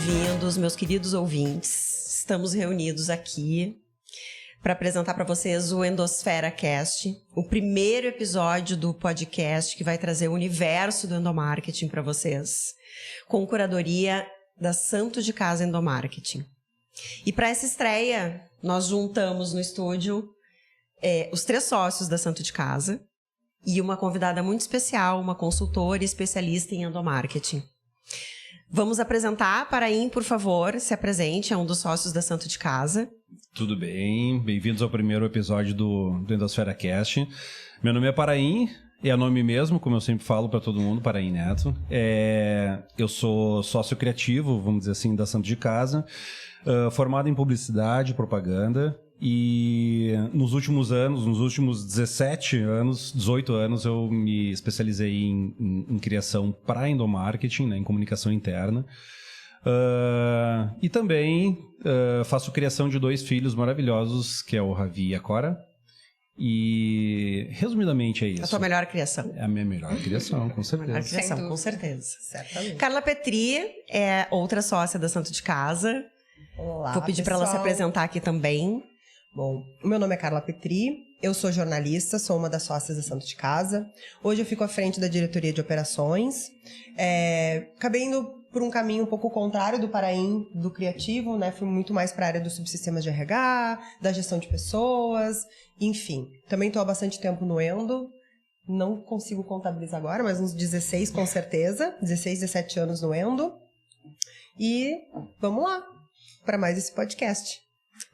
bem-vindos, meus queridos ouvintes. Estamos reunidos aqui para apresentar para vocês o Endosfera Cast, o primeiro episódio do podcast que vai trazer o universo do endomarketing para vocês, com curadoria da Santo de Casa Endomarketing. E para essa estreia, nós juntamos no estúdio os 3 sócios da Santo de Casa e uma convidada muito especial, uma consultora especialista em endomarketing. Vamos apresentar, Paraim, por favor, se apresente, é um dos sócios da Santo de Casa. Tudo bem, bem-vindos ao primeiro episódio do Endosfera Cast. Meu nome é Paraim, é nome mesmo, como eu sempre falo para todo mundo, Paraim Neto. Eu sou sócio criativo, vamos dizer assim, da Santo de Casa, formado em publicidade e propaganda. E nos últimos anos, nos últimos 18 anos, eu me especializei em criação para endomarketing, né, em comunicação interna. E também faço criação de 2 filhos maravilhosos, que é o Ravi e a Cora. E, resumidamente, é isso. A tua melhor criação. É a minha melhor criação, com certeza. Melhor criação, com certeza. Certamente. Carla Petri é outra sócia da Santo de Casa. Olá, vou pedir para ela se apresentar aqui também. Bom, o meu nome é Carla Petri, eu sou jornalista, sou uma das sócias da Santo de Casa. Hoje eu fico à frente da diretoria de operações. Acabei indo por um caminho um pouco contrário do Paraim, do criativo, né? Fui muito mais para a área dos subsistemas de RH, da gestão de pessoas, enfim. Também estou há bastante tempo no Endo, não consigo contabilizar agora, mas uns 16 com certeza, 16, 17 anos no Endo. E vamos lá, para mais esse podcast.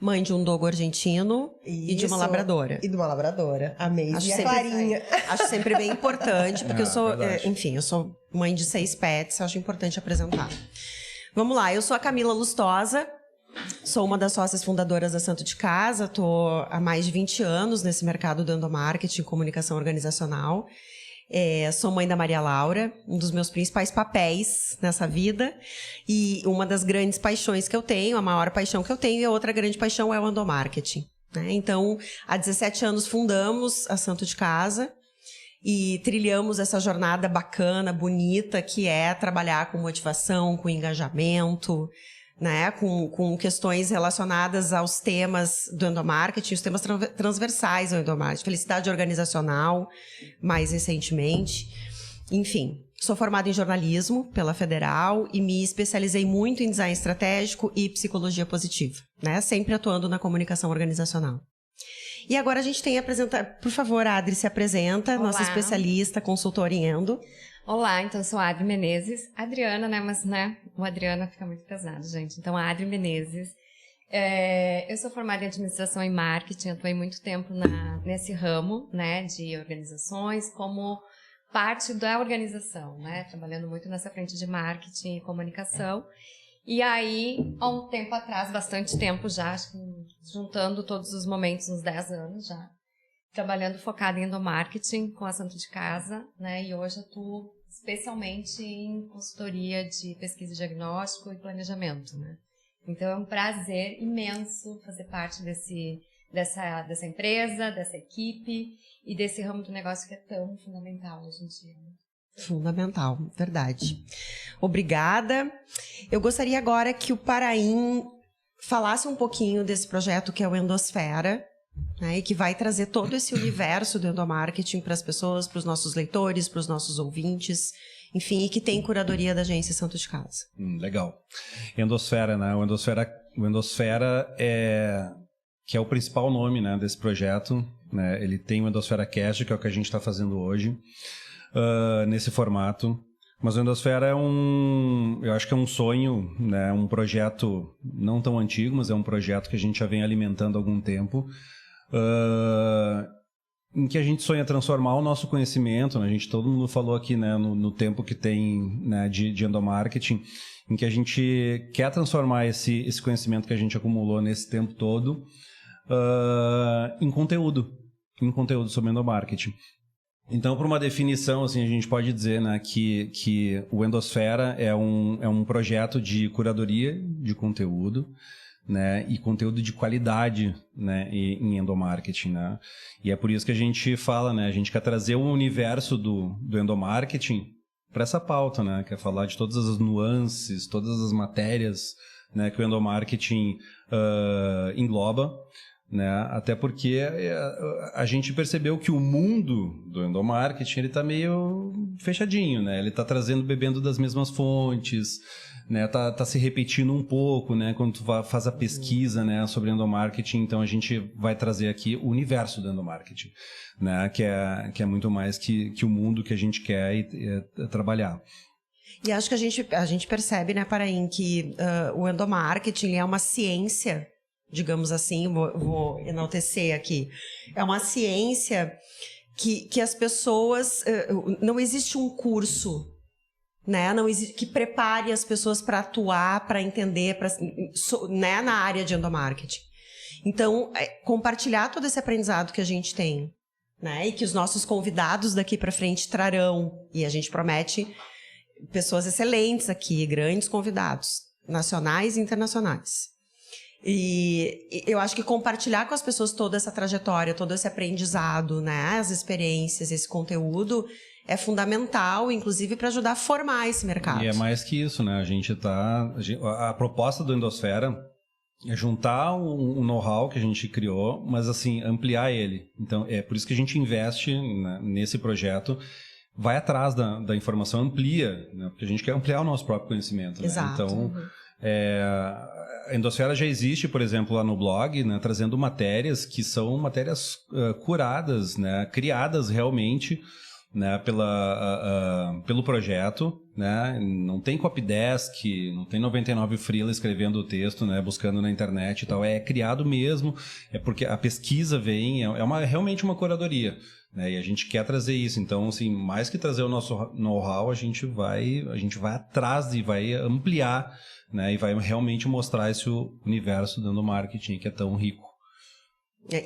Mãe de um dogo argentino e de uma labradora. E de uma labradora, a Maisy e a Clarinha. Acho sempre bem importante, porque eu sou, eu sou mãe de 6 pets, acho importante apresentar. Vamos lá, eu sou a Camila Lustosa, sou uma das sócias fundadoras da Santo de Casa, estou há mais de 20 anos nesse mercado do endomarketing, comunicação organizacional. Sou mãe da Maria Laura, um dos meus principais papéis nessa vida, e uma das grandes paixões que eu tenho, a maior paixão que eu tenho, e a outra grande paixão é o endomarketing, né? Então, há 17 anos fundamos a Santo de Casa e trilhamos essa jornada bacana, bonita, que é trabalhar com motivação, com engajamento, né, com questões relacionadas aos temas do endomarketing, os temas transversais ao endomarketing, felicidade organizacional, mais recentemente. Enfim, sou formada em jornalismo pela Federal e me especializei muito em design estratégico e psicologia positiva, né, sempre atuando na comunicação organizacional. E agora a gente tem a apresentar, por favor, Adri, se apresenta, Olá. Nossa especialista, consultora em endo. Olá, então eu sou a Adri Menezes, Adriana, né, mas né, o Adriana fica muito pesado, gente, então a Adri Menezes. Eu sou formada em administração e marketing, atuei muito tempo nesse ramo, né, de organizações, como parte da organização, né, trabalhando muito nessa frente de marketing e comunicação. E aí, há um tempo atrás, bastante tempo já, acho que juntando todos os momentos, uns 10 anos já, trabalhando focada em endomarketing com a Santo de Casa, né? E hoje atuo especialmente em consultoria de pesquisa e diagnóstico e planejamento, né? Então é um prazer imenso fazer parte dessa empresa, dessa equipe e desse ramo do negócio que é tão fundamental hoje em dia. Fundamental, verdade. Obrigada. Eu gostaria agora que o Paraim falasse um pouquinho desse projeto que é o Endosfera, né, e que vai trazer todo esse universo do endomarketing para as pessoas, para os nossos leitores, para os nossos ouvintes, enfim, e que tem curadoria da Agência Santo de Casa. Legal. Endosfera, né? O Endosfera que é o principal nome, né, desse projeto, né? Ele tem o Endosfera Cast, que é o que a gente está fazendo hoje, nesse formato. Mas o Endosfera eu acho que é um sonho, né? Um projeto não tão antigo, mas é um projeto que a gente já vem alimentando há algum tempo, em que a gente sonha transformar o nosso conhecimento, né? Todo mundo falou aqui, né, no tempo que tem, né, de endomarketing, em que a gente quer transformar esse conhecimento que a gente acumulou nesse tempo todo em conteúdo sobre endomarketing. Então, por uma definição, assim, a gente pode dizer, né, que o Endosfera é um projeto de curadoria de conteúdo, né, e conteúdo de qualidade, né, em endomarketing, né? E é por isso que a gente fala, né, a gente quer trazer o universo do endomarketing essa pauta, né? Que é falar de todas as nuances, todas as matérias, né, que o endomarketing engloba, né? Até porque a gente percebeu que o mundo do endomarketing ele está meio fechadinho, né? Ele está bebendo das mesmas fontes, né? Tá se repetindo um pouco, né? Quando tu faz a pesquisa, né, sobre endomarketing, então a gente vai trazer aqui o universo do endomarketing, né? Que é muito mais que o mundo que a gente quer trabalhar. E acho que a gente percebe, né, Paraim, que o endomarketing é uma ciência, digamos assim, vou enaltecer aqui, é uma ciência que as pessoas, não existe um curso, né, não existe, que prepare as pessoas para atuar, para entender, né, na área de endomarketing. Então, compartilhar todo esse aprendizado que a gente tem, né, e que os nossos convidados daqui para frente trarão, e a gente promete pessoas excelentes aqui, grandes convidados, nacionais e internacionais. E eu acho que compartilhar com as pessoas toda essa trajetória, todo esse aprendizado, né, as experiências, esse conteúdo, é fundamental, inclusive, para ajudar a formar esse mercado. E é mais que isso, né? A proposta do Endosfera é juntar um know-how que a gente criou, mas, assim, ampliar ele. Então, é por isso que a gente investe, né, nesse projeto, vai atrás da informação, amplia, né? Porque a gente quer ampliar o nosso próprio conhecimento. Né? Exato. Então, a Endosfera já existe, por exemplo, lá no blog, né? Trazendo matérias que são matérias curadas, né? Criadas realmente, né? Pelo projeto, né? Não tem copydesk, não tem 99 freela escrevendo o texto, né? Buscando na internet e tal. É criado mesmo, é porque a pesquisa vem, realmente uma curadoria. Né? E a gente quer trazer isso. Então, assim, mais que trazer o nosso know-how, a gente vai atrás e vai ampliar, né? E vai realmente mostrar esse universo do endomarketing que é tão rico.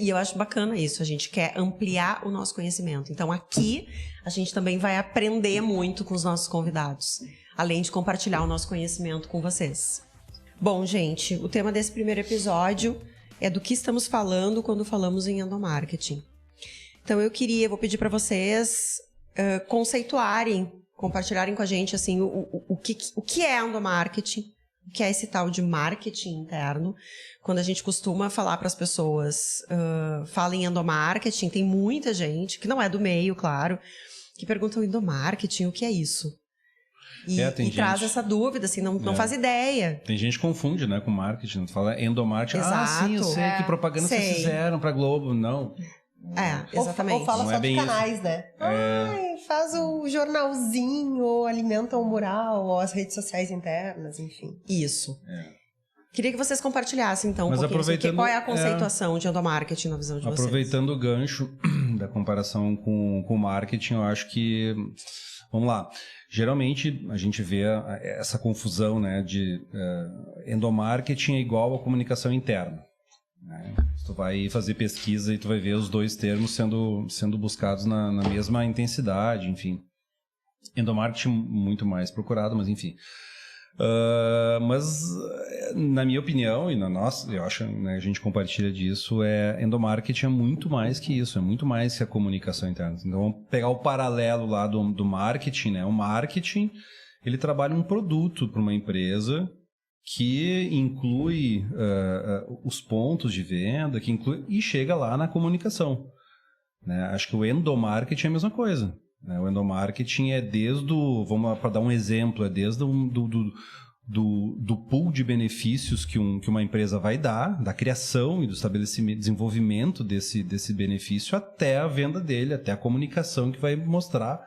E eu acho bacana isso, a gente quer ampliar o nosso conhecimento. Então aqui a gente também vai aprender muito com os nossos convidados, além de compartilhar o nosso conhecimento com vocês. Bom, gente, o tema desse primeiro episódio é do que estamos falando quando falamos em endomarketing. Então vou pedir para vocês conceituarem, compartilharem com a gente assim, o que é endomarketing, o que é esse tal de marketing interno. Quando a gente costuma falar para as pessoas, fala em endomarketing, tem muita gente, que não é do meio, claro, que perguntam endomarketing, o que é isso? E traz essa dúvida, assim, não faz ideia. Tem gente que confunde, né, com marketing, fala endomarketing, exato. Sim, eu sei, que propaganda vocês fizeram para Globo, não. Exatamente. Ou fala não só é de canais, isso. Né? Faz o jornalzinho, ou alimenta o mural, ou as redes sociais internas, enfim. Isso. Queria que vocês compartilhassem, então, um pouquinho. Qual é a conceituação de endomarketing na visão de vocês? Aproveitando o gancho da comparação com o marketing, eu acho que... Vamos lá. Geralmente, a gente vê essa confusão, né, de endomarketing é igual a comunicação interna. Né? Tu vai fazer pesquisa e tu vai ver os dois termos sendo buscados na mesma intensidade, enfim. Endomarketing muito mais procurado, mas enfim. Mas, na minha opinião, e na nossa, eu acho, né, a gente compartilha disso, endomarketing é muito mais que isso, é muito mais que a comunicação interna. Então, vamos pegar o paralelo lá do marketing, né? O marketing, ele trabalha um produto para uma empresa que inclui os pontos de venda, e chega lá na comunicação. Né? Acho que o endomarketing é a mesma coisa. O endomarketing é desde para dar um exemplo, é desde do pool de benefícios que uma empresa vai dar, da criação e do estabelecimento, desenvolvimento desse benefício até a venda dele, até a comunicação que vai mostrar,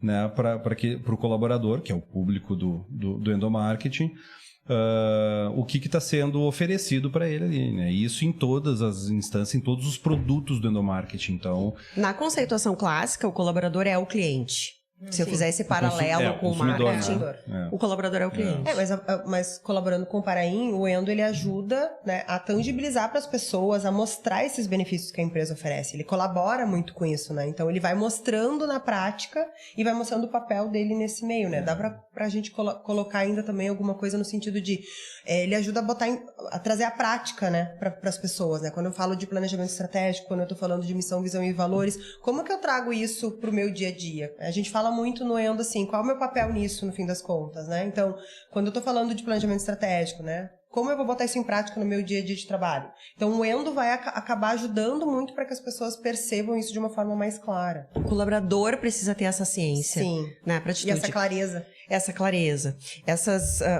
né, para o colaborador, que é o público do endomarketing, o que está sendo oferecido para ele ali, né? Isso em todas as instâncias, em todos os produtos do endomarketing. Então, na conceituação clássica, o colaborador é o cliente. Se eu fizer esse paralelo com o marketing, né? O colaborador é o cliente. Mas colaborando com o Paraim, o Endo ele ajuda, né, a tangibilizar para as pessoas, a mostrar esses benefícios que a empresa oferece. Ele colabora muito com isso, né? Então ele vai mostrando na prática e vai mostrando o papel dele nesse meio, né? Dá pra gente colocar ainda também alguma coisa no sentido de ele ajuda a trazer a prática, né, para as pessoas, né? Quando eu falo de planejamento estratégico, quando eu tô falando de missão, visão e valores, como que eu trago isso pro meu dia a dia? A gente fala fala muito no endo, assim, qual é o meu papel nisso, no fim das contas, né? Então, quando eu tô falando de planejamento estratégico, né? Como eu vou botar isso em prática no meu dia a dia de trabalho? Então, o endo vai acabar ajudando muito para que as pessoas percebam isso de uma forma mais clara. O colaborador precisa ter essa ciência. Sim. Né, pra atitude. E essa clareza. Essa clareza.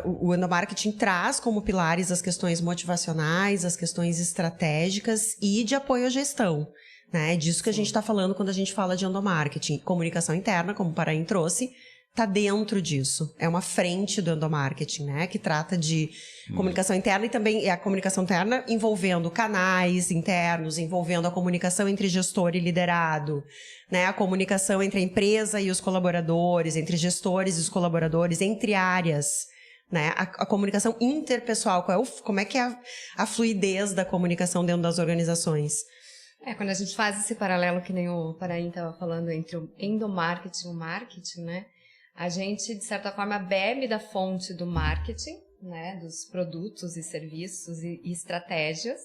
O endomarketing traz como pilares as questões motivacionais, as questões estratégicas e de apoio à gestão. Né? É disso que a gente está falando quando a gente fala de endomarketing. Comunicação interna, como o Parain trouxe, está dentro disso. É uma frente do endomarketing, né? Que trata de comunicação interna e também é a comunicação interna envolvendo canais internos, envolvendo a comunicação entre gestor e liderado, né? A comunicação entre a empresa e os colaboradores, entre gestores e os colaboradores, entre áreas, né? A comunicação interpessoal, como é que é a fluidez da comunicação dentro das organizações? Quando a gente faz esse paralelo que nem o Parain estava falando entre o endomarketing e o marketing, né? A gente, de certa forma, bebe da fonte do marketing, né? Dos produtos e serviços e estratégias,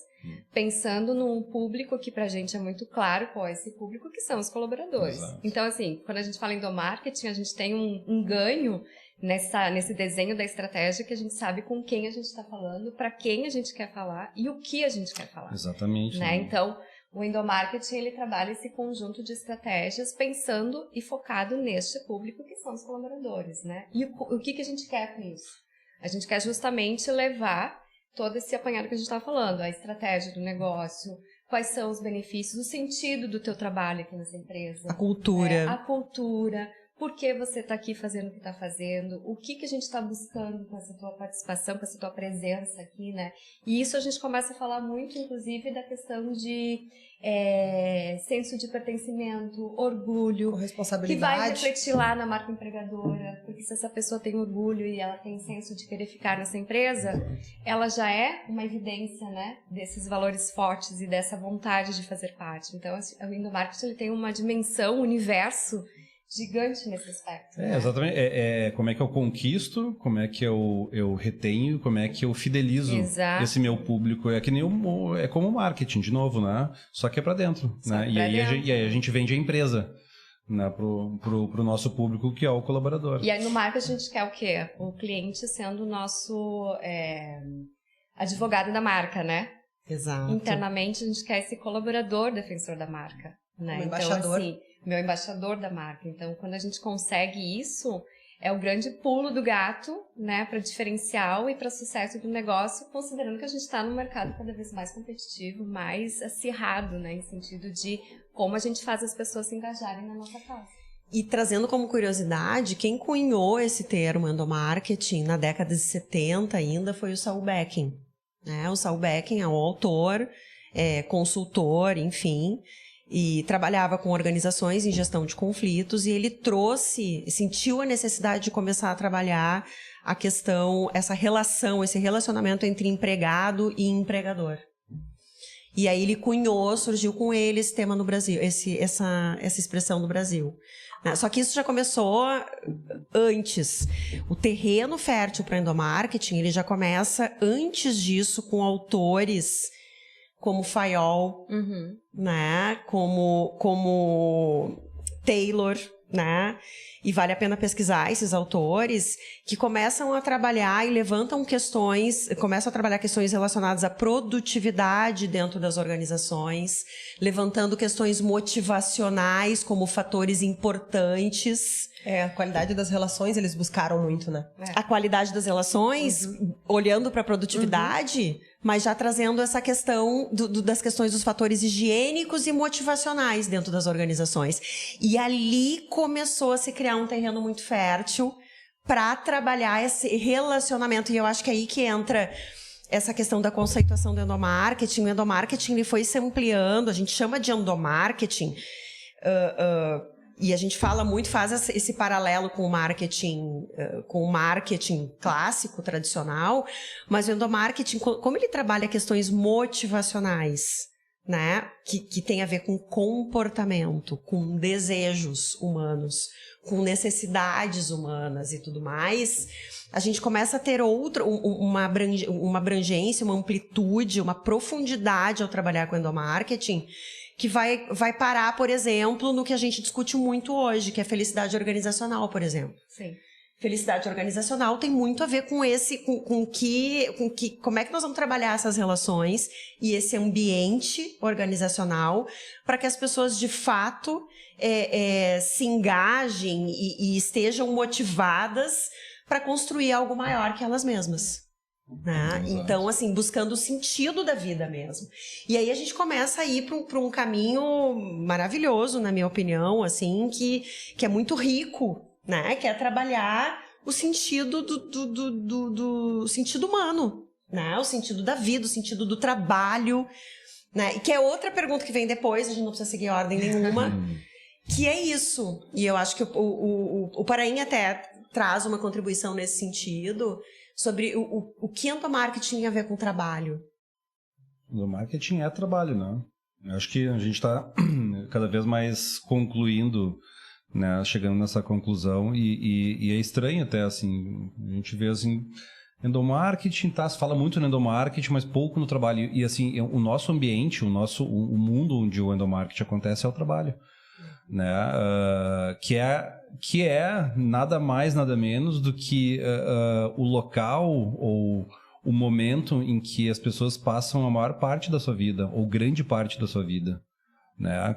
pensando num público que pra gente é muito claro qual é esse público, que são os colaboradores. Exato. Então, assim, quando a gente fala em endomarketing, a gente tem um ganho nesse desenho da estratégia que a gente sabe com quem a gente está falando, para quem a gente quer falar e o que a gente quer falar. Exatamente. Né? Então, o endomarketing, ele trabalha esse conjunto de estratégias pensando e focado neste público que são os colaboradores, né? E o que a gente quer com isso? A gente quer justamente levar todo esse apanhado que a gente estava falando, a estratégia do negócio, quais são os benefícios, o sentido do teu trabalho aqui nessa empresa. A cultura. A cultura. Por que você está aqui fazendo o que está fazendo? O que a gente está buscando com essa tua participação, com essa tua presença aqui, né? E isso a gente começa a falar muito, inclusive, da questão de senso de pertencimento, orgulho. Responsabilidade. Que vai refletir lá na marca empregadora. Porque se essa pessoa tem orgulho e ela tem senso de querer ficar nessa empresa, ela já é uma evidência, né? Desses valores fortes e dessa vontade de fazer parte. Então, o endomarketing, ele tem uma dimensão, um universo gigante nesse aspecto. Exatamente. Como é que eu conquisto, como é que eu retenho, como é que eu fidelizo esse meu público. É que nem é como o marketing, de novo, né? Só que é pra dentro. Né? E aí a gente vende a empresa, né? pro nosso público, que é o colaborador. E aí no marketing a gente quer o quê? O cliente sendo o nosso advogado da marca, né? Exato. Internamente a gente quer esse colaborador defensor da marca. Né? O embaixador. Então, assim, meu embaixador da marca. Então, quando a gente consegue isso, é o grande pulo do gato, né, para diferencial e para sucesso do negócio, considerando que a gente está num mercado cada vez mais competitivo, mais acirrado, né, em sentido de como a gente faz as pessoas se engajarem na nossa causa. E trazendo como curiosidade, quem cunhou esse termo endomarketing na década de 70 ainda foi o Saul Becking. Né? O Saul Becking é um autor, consultor, enfim, e trabalhava com organizações em gestão de conflitos, e ele sentiu a necessidade de começar a trabalhar a questão, essa relação, esse relacionamento entre empregado e empregador. E aí ele surgiu com ele esse tema no Brasil, essa expressão no Brasil. Só que isso já começou antes. O terreno fértil para endomarketing, ele já começa antes disso com autores como Fayol, né? Como Taylor, né? E vale a pena pesquisar esses autores que começam a trabalhar e começam a trabalhar questões relacionadas à produtividade dentro das organizações, levantando questões motivacionais como fatores importantes. A qualidade das relações eles buscaram muito, né? A qualidade das relações, olhando para a produtividade, mas já trazendo essa questão das questões dos fatores higiênicos e motivacionais dentro das organizações. E ali começou a se criar um terreno muito fértil para trabalhar esse relacionamento. E eu acho que é aí que entra essa questão da conceituação do endomarketing. O endomarketing ele foi se ampliando, a gente chama de endomarketing, e a gente fala muito, faz esse paralelo com o marketing clássico, tradicional, mas o endomarketing, como ele trabalha questões motivacionais, né, que tem a ver com comportamento, com desejos humanos, com necessidades humanas e tudo mais, a gente começa a ter uma abrangência, uma amplitude, uma profundidade ao trabalhar com o endomarketing, que vai parar, por exemplo, no que a gente discute muito hoje, que é felicidade organizacional, por exemplo. Sim. Felicidade organizacional tem muito a ver com como é que nós vamos trabalhar essas relações e esse ambiente organizacional para que as pessoas de fato se engajem e estejam motivadas para construir algo maior que elas mesmas. Né? Então, assim, buscando o sentido da vida mesmo. E aí a gente começa a ir para um caminho maravilhoso, na minha opinião, assim, que é muito rico, né? Que é trabalhar o sentido do sentido humano, né? O sentido da vida, o sentido do trabalho, né? E que é outra pergunta que vem depois, a gente não precisa seguir ordem nenhuma, que é isso. E eu acho que o Parain até traz uma contribuição nesse sentido, sobre o que endomarketing tem a ver com trabalho. Endomarketing é trabalho, né? Eu acho que a gente está cada vez mais concluindo, né, chegando nessa conclusão, e é estranho até, assim, a gente vê, assim, endomarketing, se fala muito no endomarketing, mas pouco no trabalho, e assim, o nosso ambiente, o mundo onde o endomarketing acontece é o trabalho, né, que é nada mais, nada menos do que o local ou o momento em que as pessoas passam a maior parte da sua vida, ou grande parte da sua vida. Né?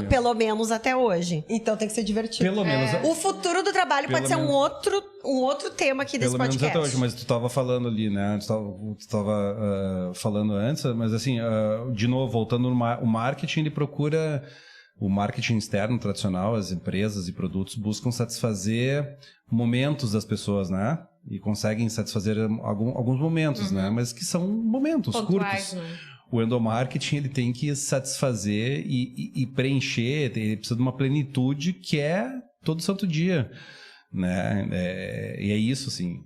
Pelo menos até hoje. Então tem que ser divertido. Pelo menos. O futuro do trabalho pode ser um outro tema aqui desse podcast. Pelo menos até hoje, mas tu estava falando ali, né? Tu estava falando antes, mas assim, de novo, voltando o marketing, ele procura... O marketing externo tradicional, as empresas e produtos buscam satisfazer momentos das pessoas, né? E conseguem satisfazer alguns momentos, né? Mas que são momentos pontuais, curtos. né? O endomarketing, ele tem que satisfazer e preencher, ele precisa de uma plenitude que é todo santo dia, né? E é isso, assim.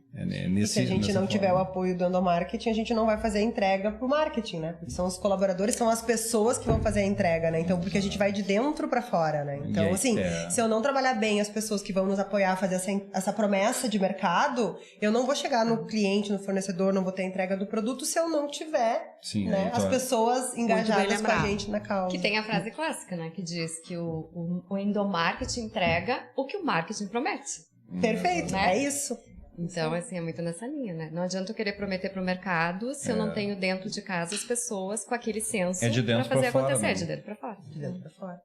E se a gente não tiver o apoio do endomarketing, a gente não vai fazer a entrega pro marketing, né? Porque são os colaboradores, são as pessoas que vão fazer a entrega, né? Então, porque a gente vai de dentro pra fora, né? Então, assim, se eu não trabalhar bem as pessoas que vão nos apoiar a fazer essa promessa de mercado, eu não vou chegar no cliente, no fornecedor, não vou ter a entrega do produto se eu não tiver, né, as pessoas engajadas com a gente na causa. Que tem a frase clássica, né? Que diz que o endomarketing entrega o que o marketing promete. Perfeito, né? É isso. Então, assim, é muito nessa linha, né? Não adianta eu querer prometer pro mercado se eu não tenho dentro de casa as pessoas com aquele senso pra fazer fora, acontecer. né? De dentro pra fora. De dentro pra fora.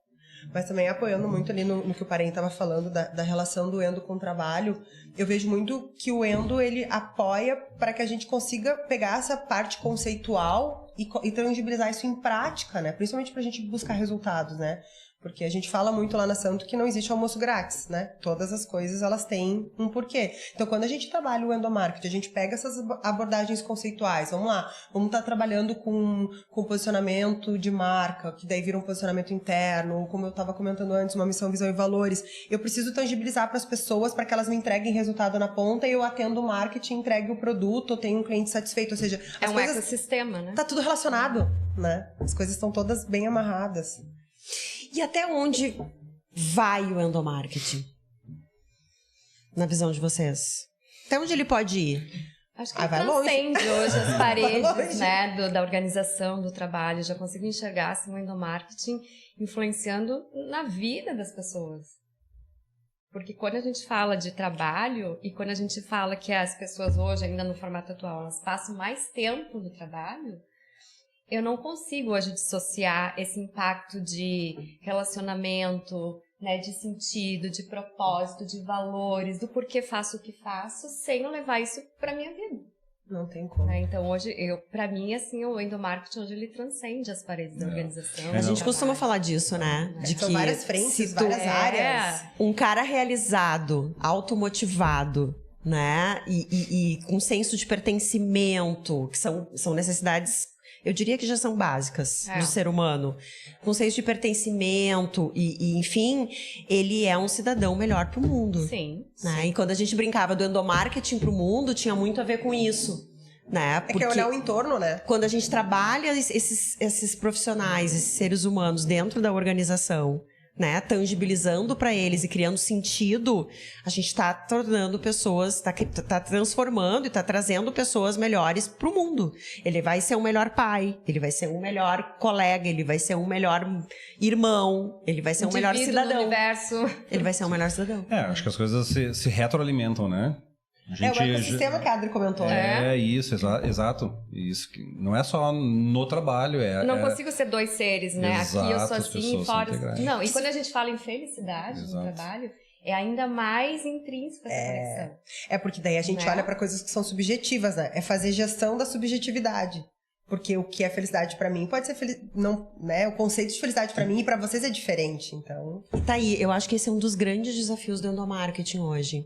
Mas também apoiando muito ali no que o Parain estava falando da relação do endo com o trabalho, eu vejo muito que o endo, ele apoia para que a gente consiga pegar essa parte conceitual e tangibilizar isso em prática, né? Principalmente pra gente buscar resultados, né? Porque a gente fala muito lá na Santo que não existe almoço grátis, né? Todas as coisas, elas têm um porquê. Então, quando a gente trabalha o endomarketing, a gente pega essas abordagens conceituais. Vamos lá, vamos estar trabalhando com posicionamento de marca, que daí vira um posicionamento interno, ou como eu estava comentando antes, uma missão, visão e valores. Eu preciso tangibilizar para as pessoas para que elas me entreguem resultado na ponta e eu atendo o marketing, entregue o produto, eu tenho um cliente satisfeito. Ou seja, é um ecossistema, né? Tá tudo relacionado, né? As coisas estão todas bem amarradas. E até onde vai o endomarketing? Na visão de vocês? Até onde ele pode ir? Acho que ele transcende hoje as paredes, né, da organização, do trabalho. Já consigo enxergar assim, o endomarketing influenciando na vida das pessoas. Porque quando a gente fala de trabalho e quando a gente fala que as pessoas hoje, ainda no formato atual, elas passam mais tempo no trabalho, eu não consigo hoje dissociar esse impacto de relacionamento, né, de sentido, de propósito, de valores, do porquê faço o que faço, sem levar isso para minha vida. Não tem como. Então, hoje, para mim, assim, o endomarketing, hoje ele transcende as paredes da organização. A gente costuma falar disso, né? De que várias frentes, várias áreas. Um cara realizado, automotivado, né? E com senso de pertencimento, que são necessidades... Eu diria que já são básicas do ser humano. Com senso de pertencimento e, enfim, ele é um cidadão melhor pro mundo. Sim. Né? E quando a gente brincava do endomarketing pro mundo, tinha muito a ver com isso. Né? Porque é olhar o entorno, né? Quando a gente trabalha esses profissionais, esses seres humanos dentro da organização, né, tangibilizando para eles e criando sentido, a gente está tornando pessoas, tá transformando e está trazendo pessoas melhores para o mundo. Ele vai ser um melhor pai, ele vai ser um melhor colega, ele vai ser um melhor irmão, ele vai ser um melhor cidadão. Universo. Ele vai ser um melhor cidadão. Acho que as coisas se retroalimentam, né? O ecossistema que a Adri comentou. Isso, exato. Isso não é só no trabalho. Não consigo ser dois seres, né? Exato, aqui eu sou assim, fora. Não, e quando a gente fala em felicidade no trabalho, é ainda mais intrínseco essa conexão. Porque daí a gente olha para coisas que são subjetivas, né? É fazer gestão da subjetividade. Porque o que é felicidade pra mim pode ser não, né? O conceito de felicidade pra mim e pra vocês é diferente, então. Tá aí, eu acho que esse é um dos grandes desafios do endomarketing hoje.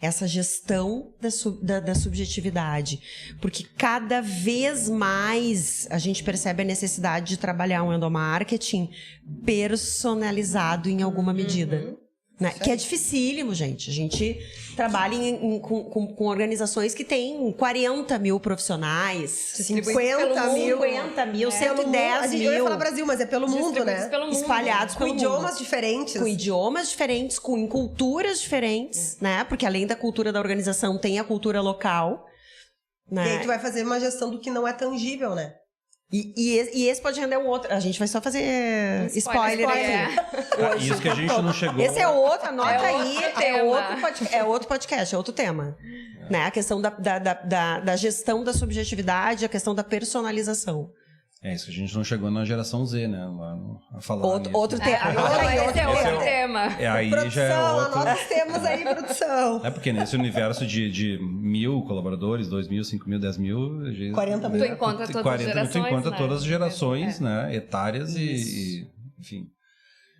Essa gestão da subjetividade. Porque cada vez mais a gente percebe a necessidade de trabalhar um endomarketing personalizado em alguma medida. Né? Que é dificílimo, gente. A gente trabalha com organizações que têm 40 mil profissionais, 50 mil, 110 mil. Eu ia falar Brasil, mas é pelo mundo, né? Espalhados com idiomas diferentes. Com idiomas diferentes, com culturas diferentes, né? Porque além da cultura da organização, tem a cultura local. Né? E aí tu vai fazer uma gestão do que não é tangível, né? E esse pode render um outro. A gente vai só fazer spoiler aqui. Isso que a gente não chegou. Esse é outro, anota aí. É outro podcast, é outro tema. Né? A questão da gestão da subjetividade, a questão da personalização. É isso que a gente não chegou na geração Z, né? A falar outro tema. Esse é outro tema. Aí produção, já é outro... anota os temas aí, produção. É porque nesse universo de 1.000 colaboradores, 2.000, 5.000, 10.000... 40 mil. Tu encontra todas as gerações, tu encontra né? todas as gerações, né? Etárias e... Enfim...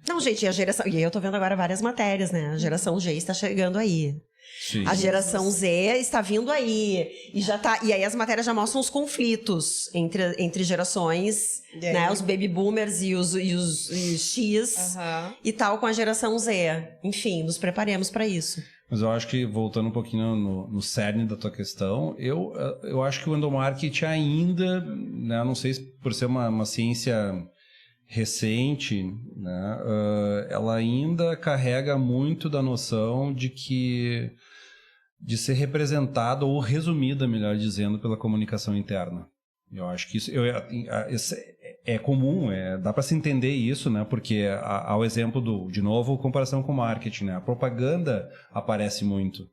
Não, gente, a geração... E aí eu tô vendo agora várias matérias, né? A geração G está chegando aí. Sim. A geração Z está vindo aí. E aí as matérias já mostram os conflitos entre gerações, né? Os baby boomers e os X e tal com a geração Z. Enfim, nos preparemos para isso. Mas eu acho que, voltando um pouquinho no cerne da tua questão, eu acho que o endomarketing ainda, né? Não sei se por ser uma ciência recente, né? Ela ainda carrega muito da noção de ser representada ou resumida, melhor dizendo, pela comunicação interna. Eu acho que isso é comum, dá para se entender isso, né? Porque ao exemplo de novo, comparação com o marketing, né? A propaganda aparece muito,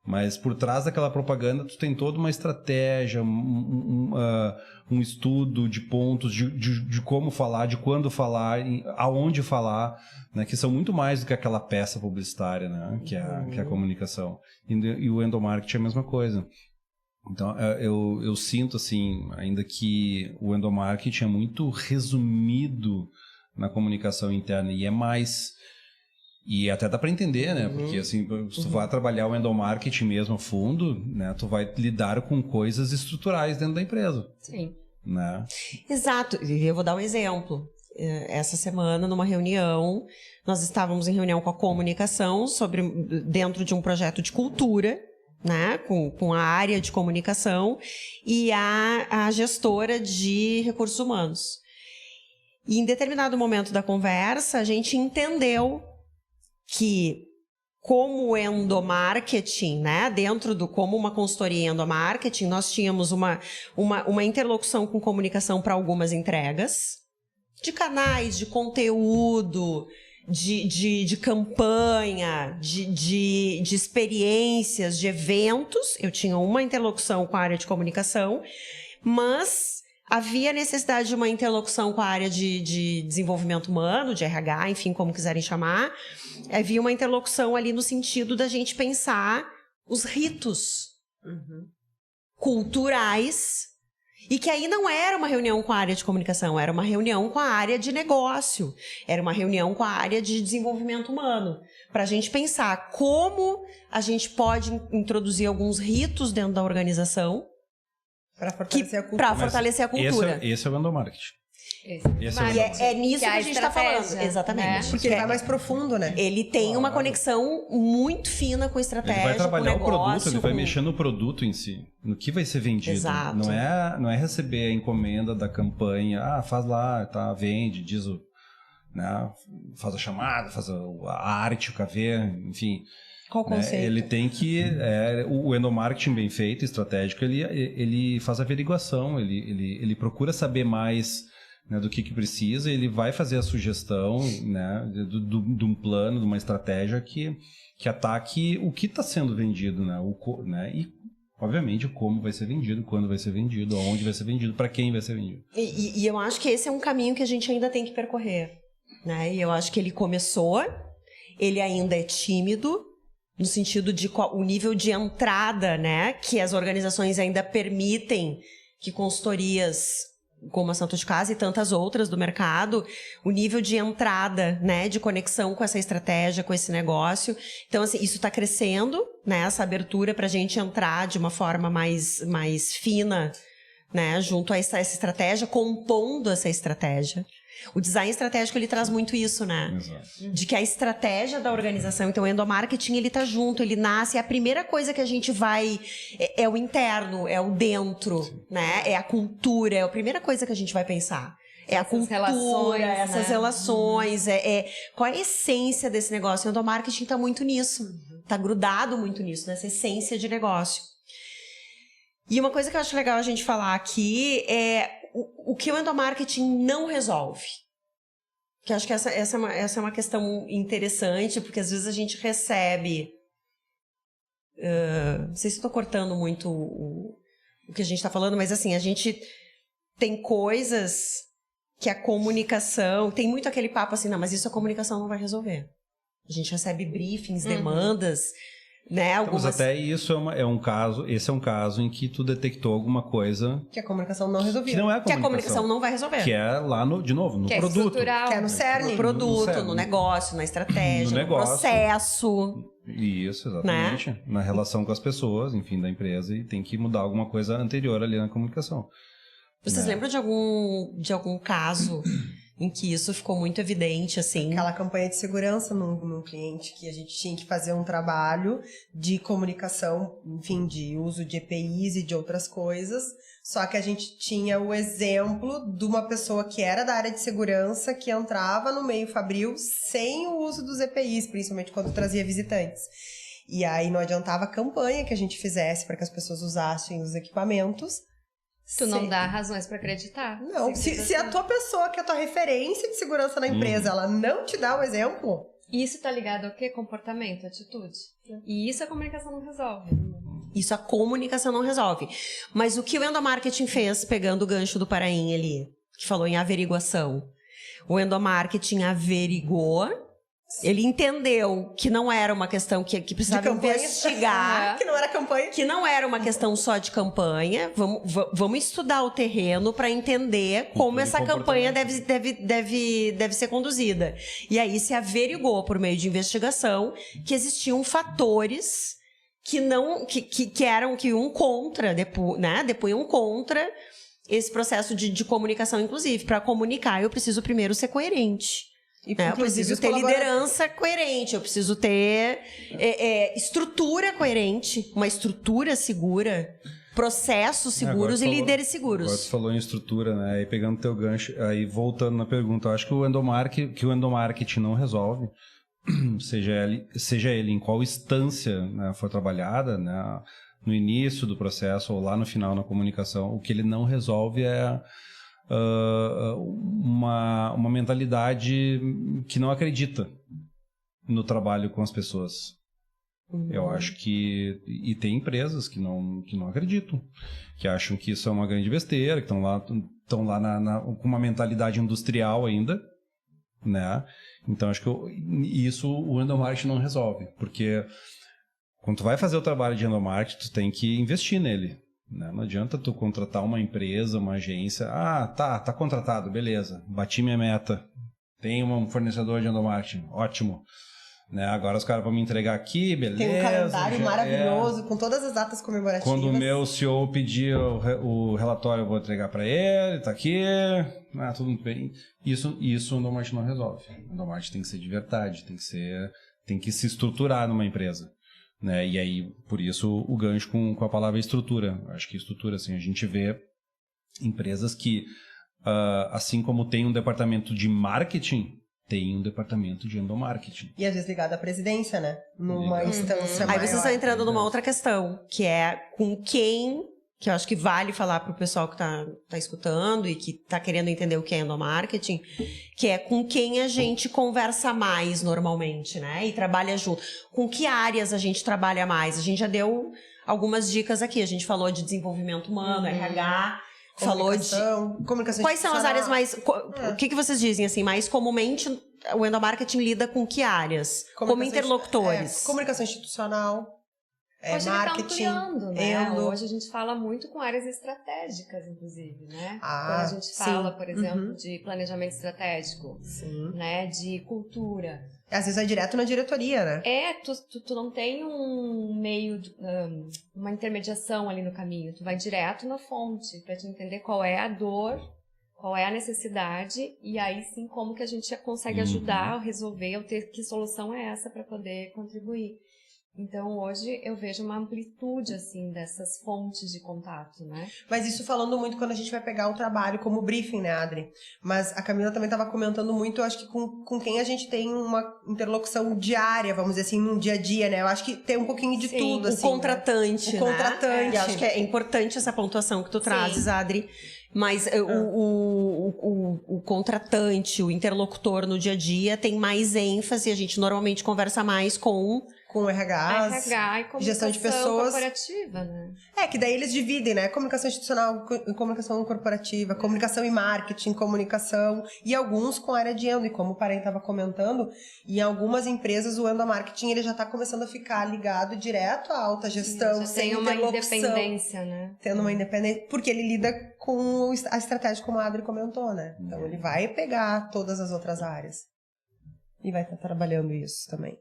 mas por trás daquela propaganda tu tem toda uma estratégia, um estudo de pontos, de como falar, de quando falar, aonde falar, né, que são muito mais do que aquela peça publicitária, né, que é a comunicação. E o endomarketing é a mesma coisa. Então, eu sinto, assim, ainda que o endomarketing é muito resumido na comunicação interna, e é mais... E até dá para entender, né? Porque, assim, se tu vai trabalhar o endomarketing mesmo a fundo, né, tu vai lidar com coisas estruturais dentro da empresa. Sim. Né? Exato. E eu vou dar um exemplo. Essa semana, numa reunião, nós estávamos em reunião com a comunicação dentro de um projeto de cultura, né, com a área de comunicação e a gestora de recursos humanos. E em determinado momento da conversa, a gente entendeu que, como endomarketing, né, como uma consultoria em endomarketing, nós tínhamos uma interlocução com comunicação para algumas entregas, de canais, de conteúdo, de campanha, de experiências, de eventos. Eu tinha uma interlocução com a área de comunicação, mas havia necessidade de uma interlocução com a área de desenvolvimento humano, de RH, enfim, como quiserem chamar. Havia uma interlocução ali no sentido da gente pensar os ritos culturais. E que aí não era uma reunião com a área de comunicação, era uma reunião com a área de negócio, era uma reunião com a área de desenvolvimento humano, para a gente pensar como a gente pode introduzir alguns ritos dentro da organização para fortalecer a cultura. Esse é o endomarketing. É nisso que a gente está falando. Exatamente. Né? Porque ele vai mais profundo, né? Ele tem uma conexão muito fina com a estratégia, ele vai trabalhar com o negócio, o produto, ele vai mexer no produto em si, no que vai ser vendido. Exato. Não é receber a encomenda da campanha, faz lá, tá, vende, diz o... né? Faz a chamada, faz a arte, o KV, enfim. Qual o conceito? Né? Ele tem que... o endomarketing bem feito, estratégico, ele faz averiguação, ele procura saber mais, né, do que precisa, ele vai fazer a sugestão, né, de um plano, de uma estratégia que ataque o que está sendo vendido, né, e, obviamente, como vai ser vendido, quando vai ser vendido, aonde vai ser vendido, para quem vai ser vendido. E eu acho que esse é um caminho que a gente ainda tem que percorrer, né? E eu acho que ele começou, ele ainda é tímido, no sentido de o nível de entrada, né, que as organizações ainda permitem que consultorias como a Santo de Casa e tantas outras do mercado, o nível de entrada, né, de conexão com essa estratégia, com esse negócio. Então, assim, isso está crescendo, né, essa abertura para a gente entrar de uma forma mais fina, né, junto a essa estratégia, compondo essa estratégia. O design estratégico, ele traz muito isso, né? Exato. De que a estratégia da organização, então o endomarketing, ele tá junto, ele nasce, a primeira coisa que a gente vai, é o interno, é o dentro, né? É a cultura, é a primeira coisa que a gente vai pensar. É a cultura, relações, essas né? relações, qual é a essência desse negócio? O endomarketing tá muito nisso, tá grudado muito nisso, nessa essência de negócio. E uma coisa que eu acho legal a gente falar aqui é o que o endomarketing não resolve. Que eu acho que essa é uma questão interessante, porque às vezes a gente recebe... não sei se estou cortando muito o que a gente está falando, mas assim, a gente tem coisas que a comunicação... Tem muito aquele papo assim, não, mas isso a comunicação não vai resolver. A gente recebe briefings, demandas... Né, algumas... Mas até isso esse é um caso em que tu detectou alguma coisa que a comunicação não resolvia. Que não é a comunicação. Que a comunicação não vai resolver. Que é lá no que produto. Que é no cerne. No produto, no negócio, na estratégia, no processo. Isso, exatamente. Né? Na relação com as pessoas, enfim, da empresa, e tem que mudar alguma coisa anterior ali na comunicação. Vocês lembram de algum caso em que isso ficou muito evidente, assim? Aquela campanha de segurança num cliente, que a gente tinha que fazer um trabalho de comunicação, enfim, de uso de EPIs e de outras coisas, só que a gente tinha o exemplo de uma pessoa que era da área de segurança, que entrava no meio fabril sem o uso dos EPIs, principalmente quando trazia visitantes. E aí não adiantava a campanha que a gente fizesse para que as pessoas usassem os equipamentos. Tu não dá razões pra acreditar. Não, se a tua pessoa, que é a tua referência de segurança na empresa, ela não te dá o exemplo... Isso tá ligado ao quê? Comportamento, atitude. E isso a comunicação não resolve. Isso a comunicação não resolve. Mas o que o endomarketing fez, pegando o gancho do Parain ali, que falou em averiguação, o endomarketing averigou... Ele entendeu que não era uma questão que precisava investigar. Que não era campanha. Que não era uma questão só de campanha. Vamos estudar o terreno para entender como essa campanha deve ser conduzida. E aí se averigou, por meio de investigação, que existiam fatores que iam contra, depoiam contra esse processo de comunicação, inclusive. Para comunicar, eu preciso primeiro ser coerente. Eu preciso ter liderança coerente, eu preciso ter estrutura coerente, uma estrutura segura, processos seguros e líderes seguros. Agora você falou em estrutura, né? Aí pegando teu gancho, aí voltando na pergunta, eu acho que o endomarketing não resolve, seja ele em qual instância, né, for trabalhada, né, no início do processo ou lá no final na comunicação, o que ele não resolve é uma mentalidade que não acredita no trabalho com as pessoas. Eu acho que... E tem empresas que não acreditam, que acham que isso é uma grande besteira, que estão lá com uma mentalidade industrial ainda, né? Então, acho que isso o endomarketing não resolve, porque quando tu vai fazer o trabalho de endomarketing, tu tem que investir nele. Não adianta tu contratar uma empresa, uma agência. Tá contratado, beleza. Bati minha meta. Tem um fornecedor de endomarketing, ótimo. Né? Agora os caras vão me entregar aqui, beleza. Tem um calendário maravilhoso, com todas as datas comemorativas. Quando o meu CEO pedir o relatório, eu vou entregar para ele, tá aqui. Tudo muito bem. Isso o endomarketing não resolve. O endomarketing tem que ser de verdade, tem que se estruturar numa empresa. Né? E aí, por isso, o gancho com a palavra estrutura. Acho que estrutura, assim, a gente vê empresas que, assim como tem um departamento de marketing, tem um departamento de endomarketing. E às vezes ligado à presidência, né? Numa instância maior. Aí vocês estão entrando numa outra questão, que é com quem, que eu acho que vale falar pro pessoal que tá escutando e que tá querendo entender o que é endomarketing, que é com quem a gente conversa mais normalmente, né? E trabalha junto. Com que áreas a gente trabalha mais? A gente já deu algumas dicas aqui. A gente falou de desenvolvimento humano, RH, falou de... Comunicação Quais são as áreas mais... O que vocês dizem, assim, mais comumente o endomarketing lida com que áreas? Como interlocutores? Comunicação institucional. Hoje marketing, ele tá ampliando, né? Hoje a gente fala muito com áreas estratégicas, inclusive, né? Quando a gente fala, por exemplo, de planejamento estratégico, né? De cultura. Às vezes é direto na diretoria, né? Tu não tem um meio, uma intermediação ali no caminho. Tu vai direto na fonte para te entender qual é a dor, qual é a necessidade e aí sim como que a gente consegue ajudar a resolver ou ter que solução é essa para poder contribuir. Então, hoje, eu vejo uma amplitude, assim, dessas fontes de contato, né? Mas isso falando muito quando a gente vai pegar o trabalho como briefing, né, Adri? Mas a Camila também estava comentando muito, eu acho que com quem a gente tem uma interlocução diária, vamos dizer assim, no dia a dia, né? Eu acho que tem um pouquinho de tudo, assim. O contratante, né? O contratante. E acho que é importante essa pontuação que tu trazes, Adri. Mas o contratante, o interlocutor no dia a dia tem mais ênfase, a gente normalmente conversa mais com RH e comunicação gestão de pessoas corporativa, né? Que daí eles dividem, né? Comunicação institucional, comunicação corporativa, comunicação e marketing, comunicação, e alguns com área de endo. E como o Parain estava comentando, em algumas empresas o endomarketing ele já está começando a ficar ligado direto à alta gestão, sem tem uma independência, né? Tendo uma independência, porque ele lida com a estratégia, como a Adri comentou, né? Então ele vai pegar todas as outras áreas e vai estar trabalhando isso também.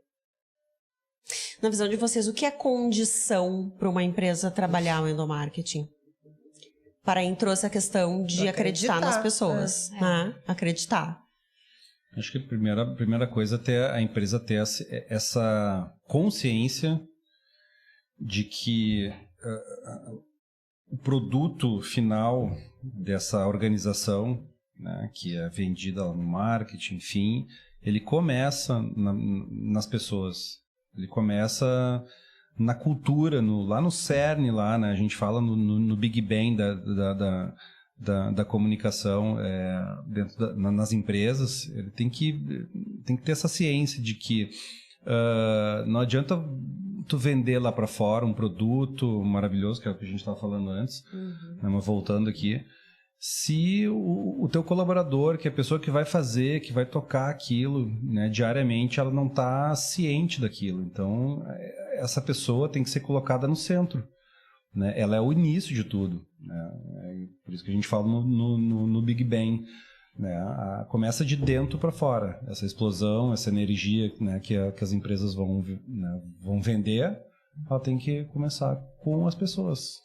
Na visão de vocês, o que é condição para uma empresa trabalhar o endomarketing? Parain trouxe a questão de acreditar nas pessoas, né? Acreditar. Acho que a primeira coisa é a empresa ter essa consciência de que o produto final dessa organização, né, que é vendida no marketing, enfim, ele começa nas pessoas. Ele começa na cultura, lá no cerne, lá, né? A gente fala no Big Bang da comunicação nas empresas. Ele tem que ter essa ciência de que não adianta tu vender lá para fora um produto maravilhoso, que é o que a gente estava falando antes, né? Mas voltando aqui, se o teu colaborador, que é a pessoa que vai fazer, que vai tocar aquilo, né, diariamente, ela não está ciente daquilo. Então, essa pessoa tem que ser colocada no centro, né? Ela é o início de tudo, né? Por isso que a gente fala no Big Bang, né? Começa de dentro para fora. Essa explosão, essa energia, né, que as empresas vão vender, ela tem que começar com as pessoas.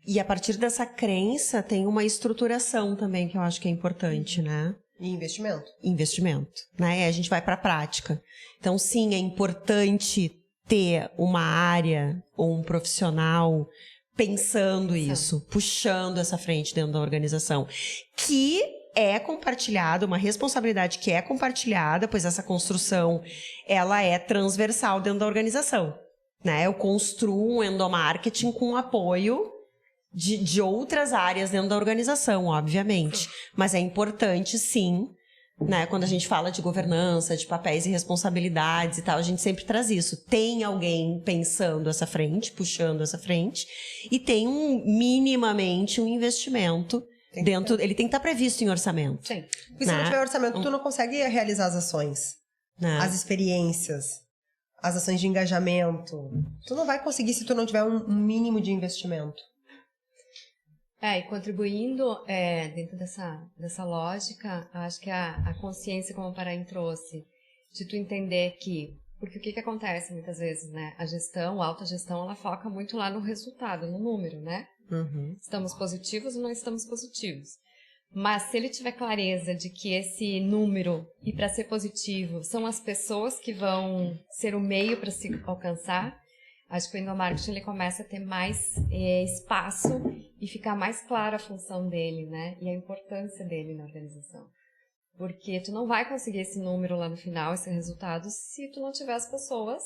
E a partir dessa crença tem uma estruturação também que eu acho que é importante, né? E investimento. Investimento, né? E a gente vai para a prática. Então, sim, é importante ter uma área ou um profissional pensando isso, puxando essa frente dentro da organização, que é compartilhada, uma responsabilidade que é compartilhada, pois essa construção, ela é transversal dentro da organização, né? Eu construo um endomarketing com apoio de outras áreas dentro da organização, obviamente. Mas é importante, sim, né? Quando a gente fala de governança, de papéis e responsabilidades e tal, a gente sempre traz isso. Tem alguém pensando essa frente, puxando essa frente, e tem minimamente um investimento dentro. Ele tem que estar previsto em orçamento. Sim. Porque se não tiver orçamento, tu não consegue realizar as ações, as experiências, as ações de engajamento. Tu não vai conseguir se tu não tiver um mínimo de investimento. E contribuindo dentro dessa lógica, acho que a consciência, como o Parain trouxe, de tu entender que... Porque o que acontece muitas vezes, né? A alta gestão, ela foca muito lá no resultado, no número, né? Estamos positivos ou não estamos positivos. Mas se ele tiver clareza de que esse número, e para ser positivo, são as pessoas que vão ser o meio para se alcançar, acho que o endomarketing ele começa a ter mais espaço e ficar mais clara a função dele, né? E a importância dele na organização. Porque tu não vai conseguir esse número lá no final, esse resultado, se tu não tiver as pessoas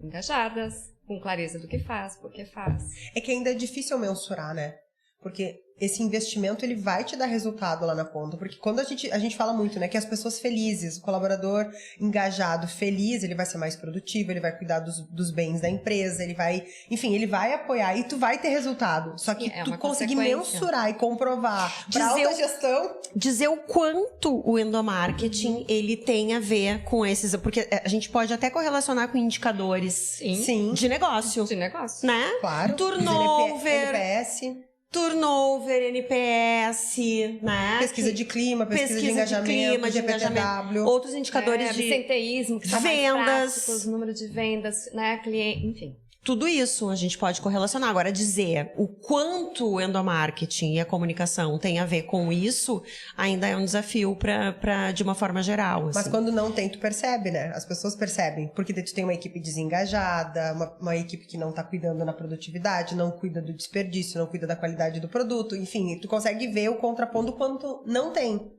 engajadas, com clareza do que faz, por que faz. É que ainda é difícil mensurar, né? Porque esse investimento, ele vai te dar resultado lá na ponta. Porque quando a gente fala muito, né? Que as pessoas felizes, o colaborador engajado, feliz, ele vai ser mais produtivo, ele vai cuidar dos bens da empresa, ele vai... Enfim, ele vai apoiar e tu vai ter resultado. Só que tu conseguir mensurar e comprovar pra alta gestão... Dizer o quanto o endomarketing, ele tem a ver com esses... Porque a gente pode até correlacionar com indicadores de negócio. De negócio. Né? Claro. Turnover... NPS... Turnover, NPS, né? Pesquisa de clima, pesquisa de engajamento, GPTW. Outros indicadores de absenteísmo, que tá vendas, mais práticos, número de vendas, né, cliente, enfim. Tudo isso a gente pode correlacionar. Agora, dizer o quanto o endomarketing e a comunicação tem a ver com isso ainda é um desafio de uma forma geral. Assim. Mas quando não tem, tu percebe, né? As pessoas percebem. Porque tu tem uma equipe desengajada, uma equipe que não tá cuidando na produtividade, não cuida do desperdício, não cuida da qualidade do produto. Enfim, tu consegue ver o contraponto quando não tem.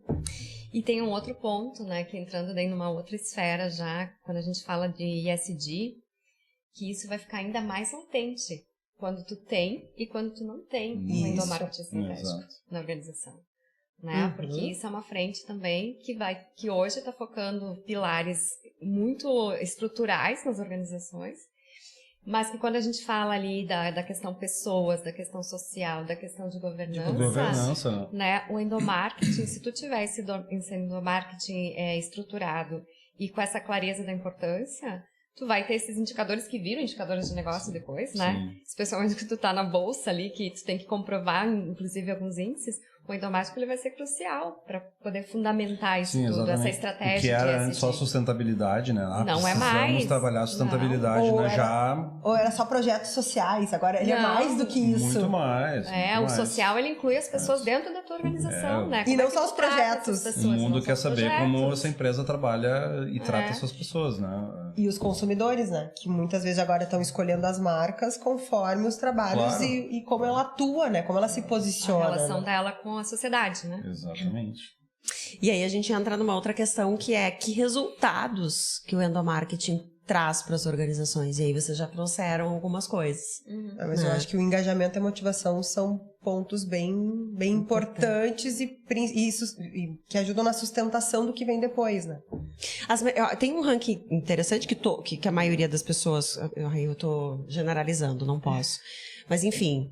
E tem um outro ponto, né? Que entrando daí numa outra esfera já, quando a gente fala de ESG, que isso vai ficar ainda mais latente quando tu tem e quando tu não tem um endomarketing estratégico na organização, né? Porque isso é uma frente também que hoje está focando pilares muito estruturais nas organizações, mas que quando a gente fala ali da questão pessoas, da questão social, da questão de governança, né? O endomarketing, se tu tiver esse endomarketing estruturado e com essa clareza da importância, tu vai ter esses indicadores que viram indicadores de negócio depois, né? Sim. Especialmente que tu tá na bolsa ali, que tu tem que comprovar, inclusive, alguns índices. O endomarketing ele vai ser crucial para poder fundamentar isso tudo, essa estratégia. O que era antes só sustentabilidade, né? Não é mais. Precisamos trabalhar a sustentabilidade, né? Ou era só projetos sociais, agora ele é mais do que isso. Muito mais. O social ele inclui as pessoas dentro da tua organização, né? E não só os projetos. O mundo quer saber como essa empresa trabalha e trata as suas pessoas, né? E os consumidores, né? Que muitas vezes agora estão escolhendo as marcas conforme os trabalhos e como ela atua, né? Como ela se posiciona. A relação dela com a sociedade, né? Exatamente. E aí a gente entra numa outra questão que é que resultados que o endomarketing traz para as organizações. E aí vocês já trouxeram algumas coisas. Mas eu acho que o engajamento e a motivação são pontos bem importantes e que ajudam na sustentação do que vem depois, né? Tem um ranking interessante que a maioria das pessoas... Eu tô generalizando, não posso. Mas enfim...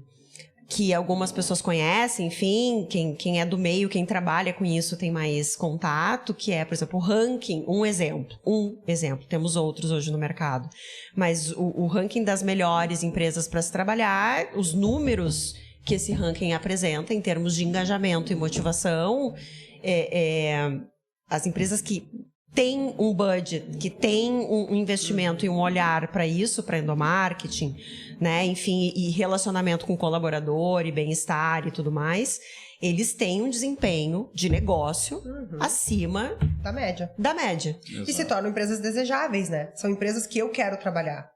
que algumas pessoas conhecem, enfim, quem é do meio, quem trabalha com isso tem mais contato, que é, por exemplo, o ranking, um exemplo, temos outros hoje no mercado, mas o ranking das melhores empresas para se trabalhar, os números que esse ranking apresenta em termos de engajamento e motivação, as empresas que têm um budget, que têm um investimento e um olhar para isso, para endomarketing, né, enfim, e relacionamento com o colaborador e bem-estar e tudo mais, eles têm um desempenho de negócio acima da média. Exato. E se tornam empresas desejáveis, né? São empresas que eu quero trabalhar.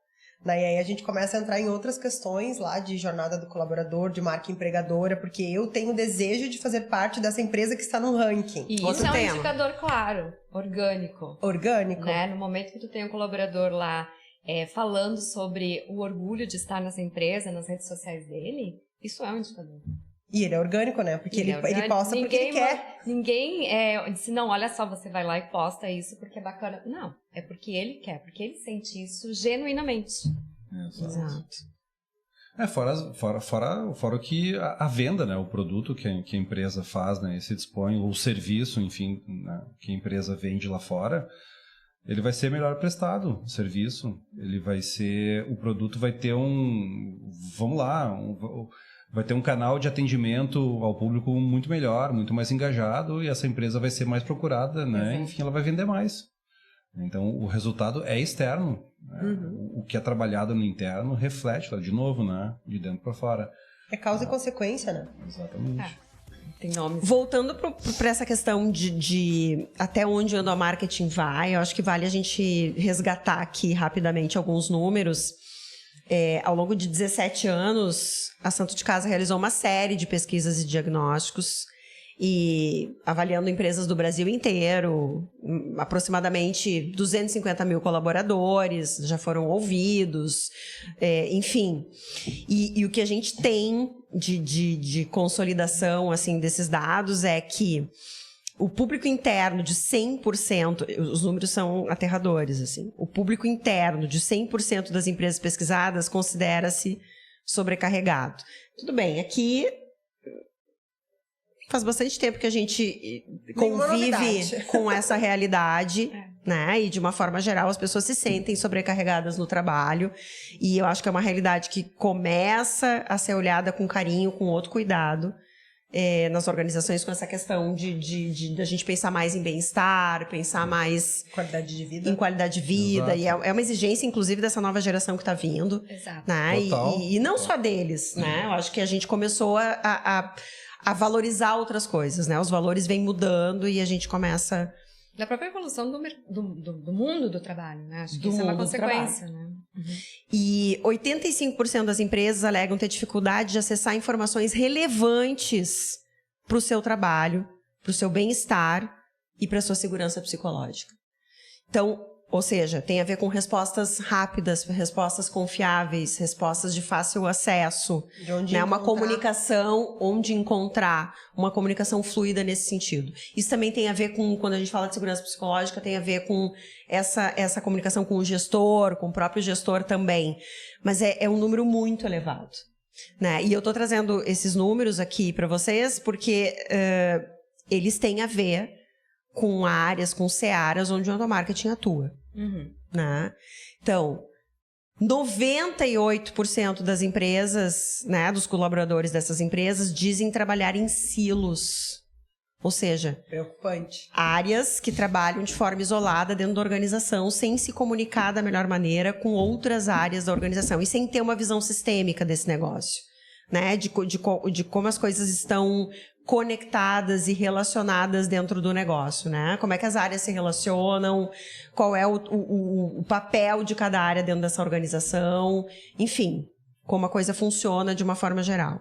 E aí a gente começa a entrar em outras questões lá de jornada do colaborador, de marca empregadora, porque eu tenho desejo de fazer parte dessa empresa que está no ranking. E isso é um indicador claro, orgânico. Orgânico. Né? No momento que tu tem um colaborador lá falando sobre o orgulho de estar nessa empresa, nas redes sociais dele, isso é um indicador. E ele é orgânico, né? Porque ele posta porque ele quer. Ninguém disse, não, olha só, você vai lá e posta isso porque é bacana. Não, é porque ele quer, porque ele sente isso genuinamente. Exato. Fora o que a venda, né? O produto que a empresa faz, né? Se dispõe, o serviço, enfim, né, que a empresa vende lá fora, ele vai ser melhor prestado, o serviço. O produto vai ter vai ter um canal de atendimento ao público muito melhor, muito mais engajado, e essa empresa vai ser mais procurada, né? Enfim, ela vai vender mais. Então, o resultado é externo. Né? O que é trabalhado no interno reflete lá de novo, né? De dentro para fora. É causa e consequência, né? Exatamente. Tem nomes. Voltando para essa questão de até onde o endomarketing vai, eu acho que vale a gente resgatar aqui rapidamente alguns números. Ao longo de 17 anos, a Santo de Casa realizou uma série de pesquisas e diagnósticos e avaliando empresas do Brasil inteiro, aproximadamente 250 mil colaboradores já foram ouvidos, enfim. E o que a gente tem de consolidação assim, desses dados é que o público interno de 100%, os números são aterradores, assim, o público interno de 100% das empresas pesquisadas considera-se sobrecarregado. Tudo bem, aqui faz bastante tempo que a gente convive com essa realidade, né? E de uma forma geral as pessoas se sentem sobrecarregadas no trabalho. E eu acho que é uma realidade que começa a ser olhada com carinho, com outro cuidado nas organizações, com essa questão de a gente pensar mais em bem-estar, pensar mais qualidade de vida. Em qualidade de vida. Exato. E é uma exigência, inclusive, dessa nova geração que está vindo. Exato. Né? E não só deles, né? Eu acho que a gente começou a valorizar outras coisas, né? Os valores vêm mudando e a gente começa... Da própria evolução do mundo do trabalho, né? Acho que isso é uma consequência, né? Uhum. E 85% das empresas alegam ter dificuldade de acessar informações relevantes para o seu trabalho, para o seu bem-estar e para a sua segurança psicológica. Então, ou seja, tem a ver com respostas rápidas, respostas confiáveis, respostas de fácil acesso, né? Uma comunicação onde encontrar, uma comunicação fluida nesse sentido. Isso também tem a ver com, quando a gente fala de segurança psicológica, tem a ver com essa comunicação com o gestor, com o próprio gestor também. Mas é um número muito elevado, né? E eu estou trazendo esses números aqui para vocês porque eles têm a ver com áreas, com searas onde o endomarketing atua. Uhum. Né? Então, 98% das empresas, né, dos colaboradores dessas empresas, dizem trabalhar em silos. Ou seja, preocupante. Áreas que trabalham de forma isolada dentro da organização, sem se comunicar da melhor maneira com outras áreas da organização e sem ter uma visão sistêmica desse negócio, né? De como as coisas estão conectadas e relacionadas dentro do negócio, né? Como é que as áreas se relacionam, qual é o papel de cada área dentro dessa organização, enfim, como a coisa funciona de uma forma geral.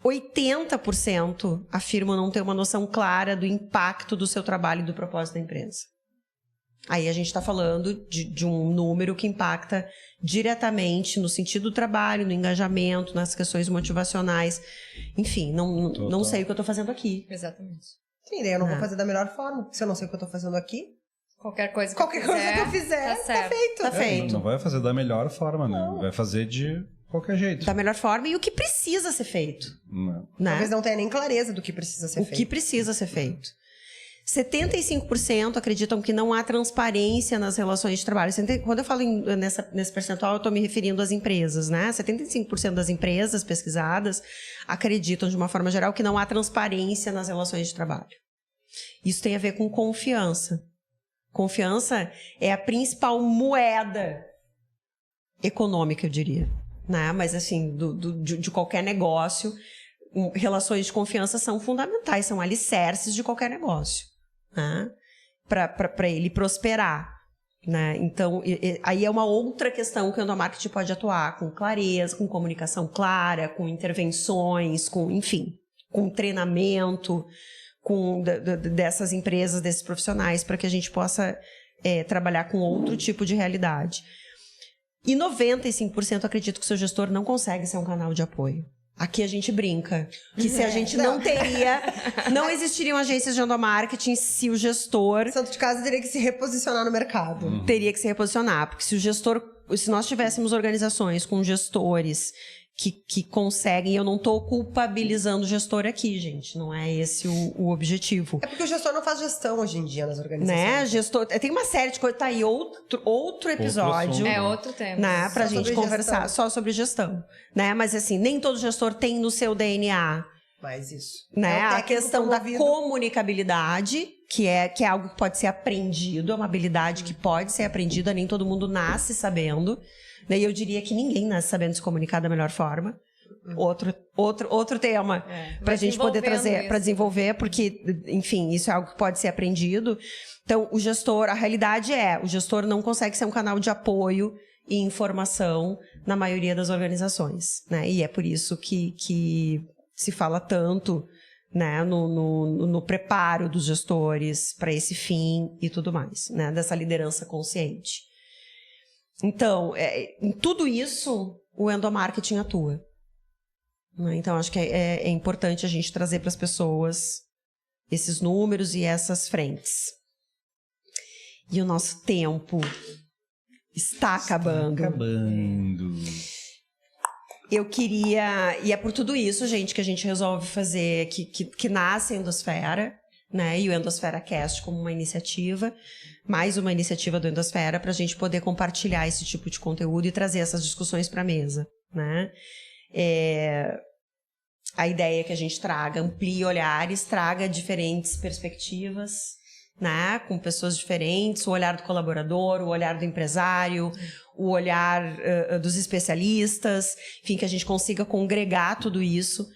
80% afirmam não ter uma noção clara do impacto do seu trabalho e do propósito da empresa. Aí a gente está falando de um número que impacta diretamente no sentido do trabalho, no engajamento, nas questões motivacionais. Enfim, não sei o que eu estou fazendo aqui. Exatamente. Sim, daí eu não vou fazer da melhor forma. Se eu não sei o que eu estou fazendo aqui, qualquer coisa que eu fizer, tá feito. Tá feito. Não vai fazer da melhor forma, né? Vai fazer de qualquer jeito. Da melhor forma e o que precisa ser feito. Não. Né? Talvez não tenha nem clareza do que precisa ser feito. O que precisa ser feito. 75% acreditam que não há transparência nas relações de trabalho. Quando eu falo nesse percentual, eu estou me referindo às empresas, né? 75% das empresas pesquisadas acreditam, de uma forma geral, que não há transparência nas relações de trabalho. Isso tem a ver com confiança. Confiança é a principal moeda econômica, eu diria, né? Mas, assim, de qualquer negócio, relações de confiança são fundamentais, são alicerces de qualquer negócio, né? Para ele prosperar, né? Então, aí é uma outra questão que o endomarketing pode atuar com clareza, com comunicação clara, com intervenções, enfim, com treinamento, dessas empresas, desses profissionais, para que a gente possa trabalhar com outro tipo de realidade. E 95% acreditam que o seu gestor não consegue ser um canal de apoio. Aqui a gente brinca que se a gente não existiriam agências de endomarketing se o gestor... Santo de casa teria que se reposicionar no mercado. Teria que se reposicionar, porque se nós tivéssemos organizações com gestores que conseguem, eu não estou culpabilizando o gestor aqui, gente, não é esse o objetivo. É porque o gestor não faz gestão hoje em dia nas organizações. Né, gestor, tem uma série de coisas, tá aí outro episódio. Outro tema. Né, pra gente conversar só sobre gestão, né, mas assim, nem todo gestor tem no seu DNA. Mas isso. Né, a questão da comunicabilidade, que é algo que pode ser aprendido, é uma habilidade que pode ser aprendida, nem todo mundo nasce sabendo. E eu diria que ninguém nasce sabendo se comunicar da melhor forma. Outro tema pra gente poder trazer, para desenvolver, porque, enfim, isso é algo que pode ser aprendido. Então, a realidade o gestor não consegue ser um canal de apoio e informação na maioria das organizações, né? E é por isso que se fala tanto, né, no preparo dos gestores para esse fim e tudo mais, né, dessa liderança consciente. Então, em tudo isso, o endomarketing atua. Né? Então, acho que é importante a gente trazer para as pessoas esses números e essas frentes. E o nosso tempo está acabando. Eu queria... E é por tudo isso, gente, que a gente resolve fazer... Que nasce a Endosfera, né? E o Endosfera Cast como uma iniciativa. Mais uma iniciativa do Endosfera para a gente poder compartilhar esse tipo de conteúdo e trazer essas discussões para a mesa, né? A ideia é que a gente traga, amplie olhares, traga diferentes perspectivas, né? Com pessoas diferentes, o olhar do colaborador, o olhar do empresário, o olhar dos especialistas, enfim, que a gente consiga congregar tudo isso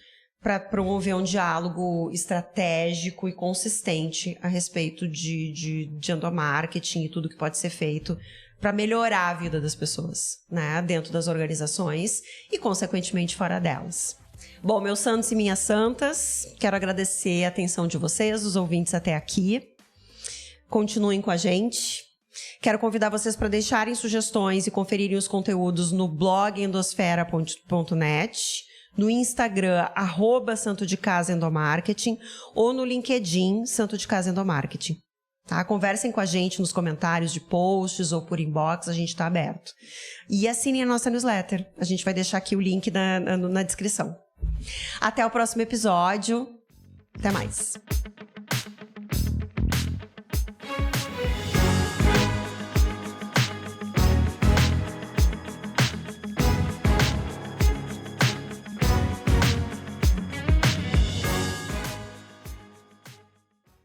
para promover um diálogo estratégico e consistente a respeito de endomarketing e tudo que pode ser feito para melhorar a vida das pessoas, né? Dentro das organizações e, consequentemente, fora delas. Bom, meus santos e minhas santas, quero agradecer a atenção de vocês, dos ouvintes até aqui. Continuem com a gente. Quero convidar vocês para deixarem sugestões e conferirem os conteúdos no blog endosfera.net, no Instagram, @Santo de Casa Endomarketing, ou no LinkedIn, Santo de Casa Endomarketing. Tá? Conversem com a gente nos comentários de posts ou por inbox, a gente está aberto. E assinem a nossa newsletter. A gente vai deixar aqui o link na descrição. Até o próximo episódio. Até mais.